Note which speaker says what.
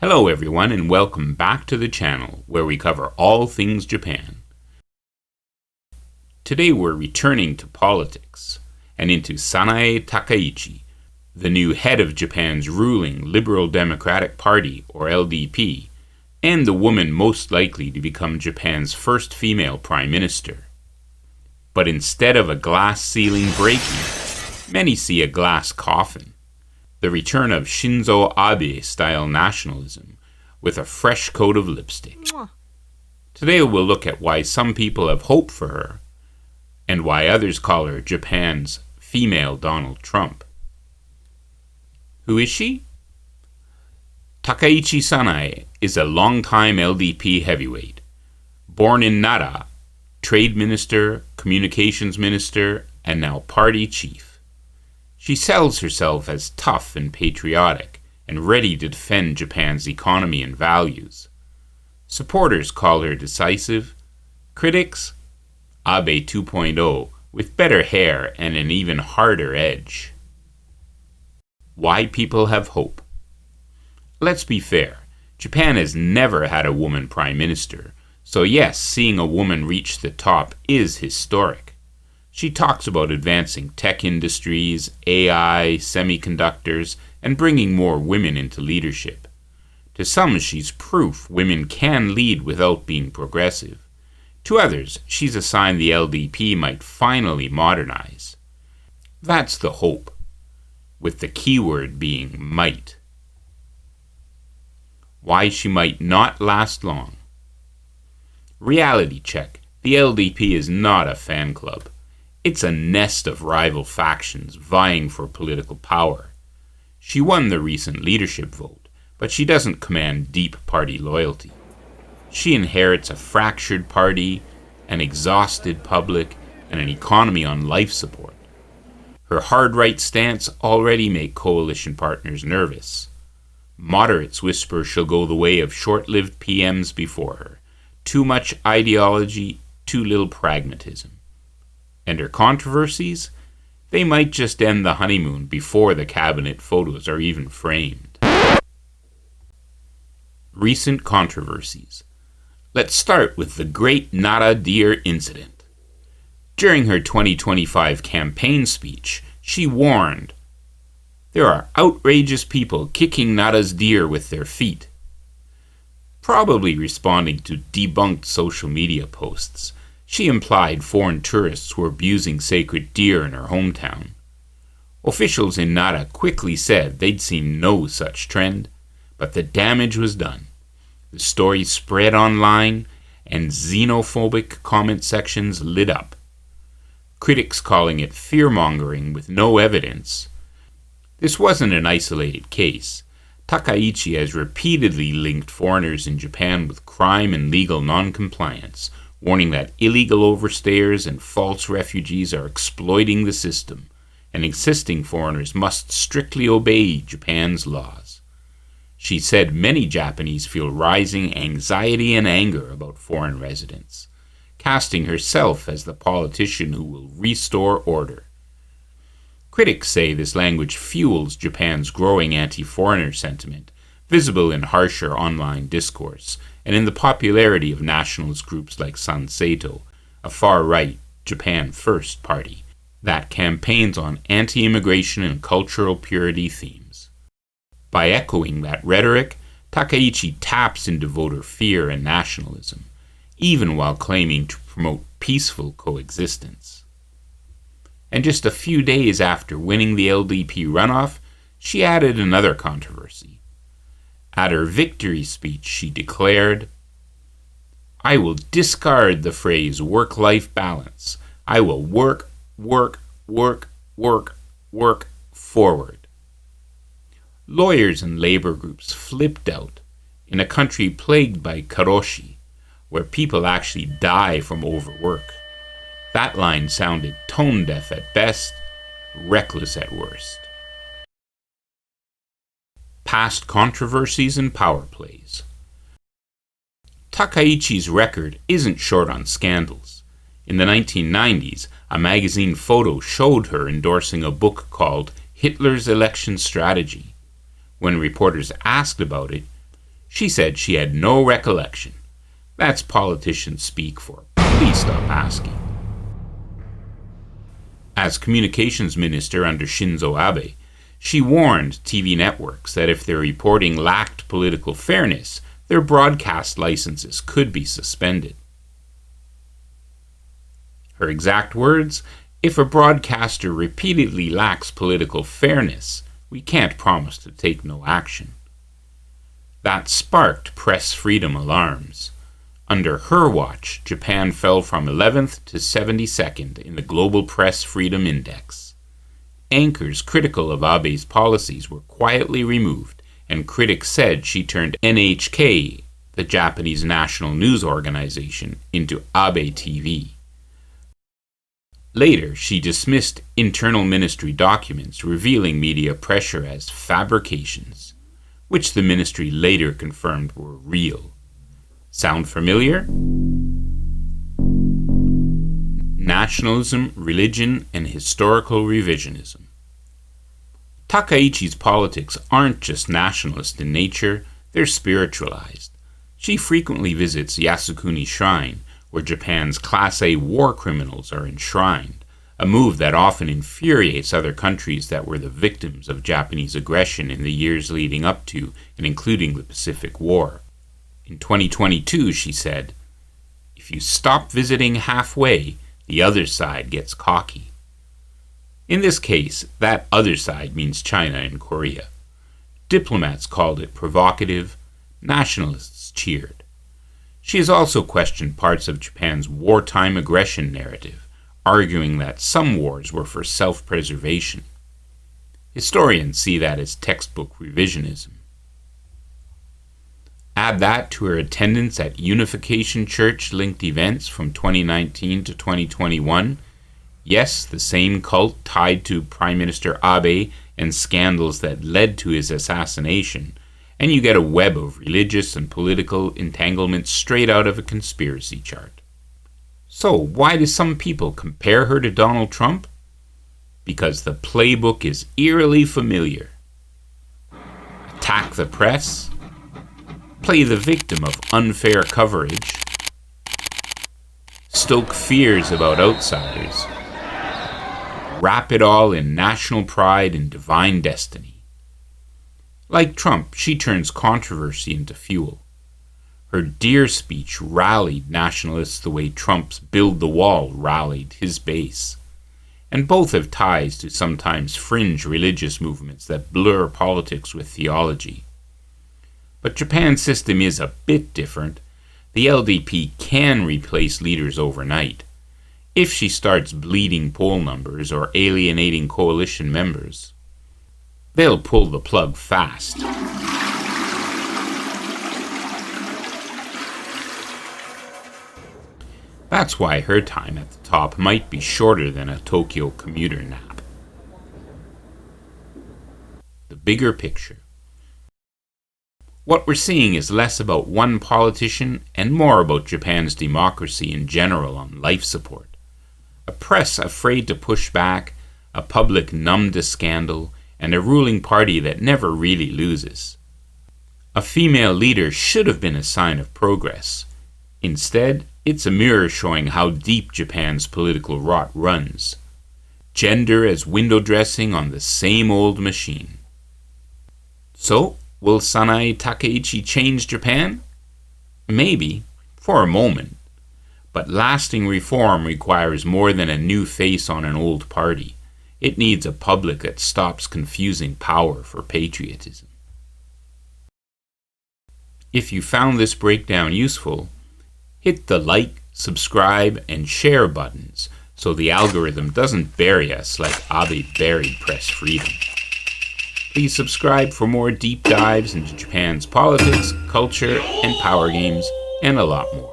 Speaker 1: Hello everyone and welcome back to the channel where we cover all things Japan. Today we're returning to politics and into Sanae Takaichi, the new head of Japan's ruling Liberal Democratic Party, or LDP, and the woman most likely to become Japan's first female prime minister. But instead of a glass ceiling breaking, many see a glass coffin. The return of Shinzo Abe-style nationalism with a fresh coat of lipstick. Today we'll look at why some people have hope for her, and why others call her Japan's female Donald Trump. Who is she? Takaichi Sanae is a longtime LDP heavyweight. Born in Nara, trade minister, communications minister, and now party chief. She sells herself as tough and patriotic and ready to defend Japan's economy and values. Supporters call her decisive. Critics, Abe 2.0 with better hair and an even harder edge. Why people have hope. Let's be fair, Japan has never had a woman prime minister, so yes, seeing a woman reach the top is historic. She talks about advancing tech industries, AI, semiconductors, and bringing more women into leadership. To some, she's proof women can lead without being progressive. To others, she's a sign the LDP might finally modernize. That's the hope, with the keyword being might. Why she might not last long. Reality check. The LDP is not a fan club. It's a nest of rival factions vying for political power. She won the recent leadership vote, but she doesn't command deep party loyalty. She inherits a fractured party, an exhausted public, and an economy on life support. Her hard-right stance already makes coalition partners nervous. Moderates whisper she'll go the way of short-lived PMs before her. Too much ideology, too little pragmatism. And her controversies? They might just end the honeymoon before the cabinet photos are even framed. Recent controversies. Let's start with the Great Nara Deer Incident. During her 2025 campaign speech, she warned, "There are outrageous people kicking Nara's deer with their feet." Probably responding to debunked social media posts, she implied foreign tourists were abusing sacred deer in her hometown. Officials in Nara quickly said they'd seen no such trend, but the damage was done. The story spread online, and xenophobic comment sections lit up. Critics calling it fear-mongering with no evidence. This wasn't an isolated case. Takaichi has repeatedly linked foreigners in Japan with crime and legal non-compliance, warning that illegal overstayers and false refugees are exploiting the system, and insisting foreigners must strictly obey Japan's laws. She said many Japanese feel rising anxiety and anger about foreign residents, casting herself as the politician who will restore order. Critics say this language fuels Japan's growing anti-foreigner sentiment, visible in harsher online discourse, and in the popularity of nationalist groups like Sanseito, a far-right Japan First party that campaigns on anti-immigration and cultural purity themes. By echoing that rhetoric, Takaichi taps into voter fear and nationalism, even while claiming to promote peaceful coexistence. And just a few days after winning the LDP runoff, she added another controversy. At her victory speech, she declared, "I will discard the phrase work-life balance. I will work forward." Lawyers and labor groups flipped out in a country plagued by karoshi, where people actually die from overwork. That line sounded tone-deaf at best, reckless at worst. Past controversies and power plays. Takaichi's record isn't short on scandals. In the 1990s, a magazine photo showed her endorsing a book called Hitler's Election Strategy. When reporters asked about it, She said she had no recollection. That's politicians speak for. Please stop asking. As communications minister under Shinzo Abe, she warned TV networks that if their reporting lacked political fairness, their broadcast licenses could be suspended. Her exact words, "If a broadcaster repeatedly lacks political fairness, we can't promise to take no action." That sparked press freedom alarms. Under her watch, Japan fell from 11th to 72nd in the Global Press Freedom Index. Anchors critical of Abe's policies were quietly removed, and critics said she turned NHK, the Japanese national news organization, into Abe TV. Later, she dismissed internal ministry documents revealing media pressure as fabrications, which the ministry later confirmed were real. Sound familiar? Nationalism, religion, and historical revisionism. Takaichi's politics aren't just nationalist in nature, they're spiritualized. She frequently visits Yasukuni Shrine, where Japan's Class A war criminals are enshrined, a move that often infuriates other countries that were the victims of Japanese aggression in the years leading up to and including the Pacific War. In 2022, she said, "If you stop visiting halfway, the other side gets cocky." In this case, that other side means China and Korea. Diplomats called it provocative, nationalists cheered. She has also questioned parts of Japan's wartime aggression narrative, arguing that some wars were for self-preservation. Historians see that as textbook revisionism. Add that to her attendance at Unification Church linked events from 2019 to 2021. Yes, the same cult tied to Prime Minister Abe and scandals that led to his assassination, and you get a web of religious and political entanglements straight out of a conspiracy chart. So, why do some people compare her to Donald Trump? Because the playbook is eerily familiar. Attack the press, play the victim of unfair coverage, stoke fears about outsiders, wrap it all in national pride and divine destiny. Like Trump, she turns controversy into fuel. Her Dear speech rallied nationalists the way Trump's Build the Wall rallied his base. And both have ties to sometimes fringe religious movements that blur politics with theology. But Japan's system is a bit different. The LDP can replace leaders overnight. If she starts bleeding poll numbers or alienating coalition members, they'll pull the plug fast. That's why her time at the top might be shorter than a Tokyo commuter nap. The bigger picture. What we're seeing is less about one politician and more about Japan's democracy in general on life support. A press afraid to push back, a public numb to scandal, and a ruling party that never really loses. A female leader should have been a sign of progress. Instead, it's a mirror showing how deep Japan's political rot runs. Gender as window dressing on the same old machine. So, will Sanae Takaichi change Japan? Maybe, for a moment. But lasting reform requires more than a new face on an old party. It needs a public that stops confusing power for patriotism. If you found this breakdown useful, hit the like, subscribe, and share buttons so the algorithm doesn't bury us like Abe buried press freedom. Please subscribe for more deep dives into Japan's politics, culture, and power games, and a lot more.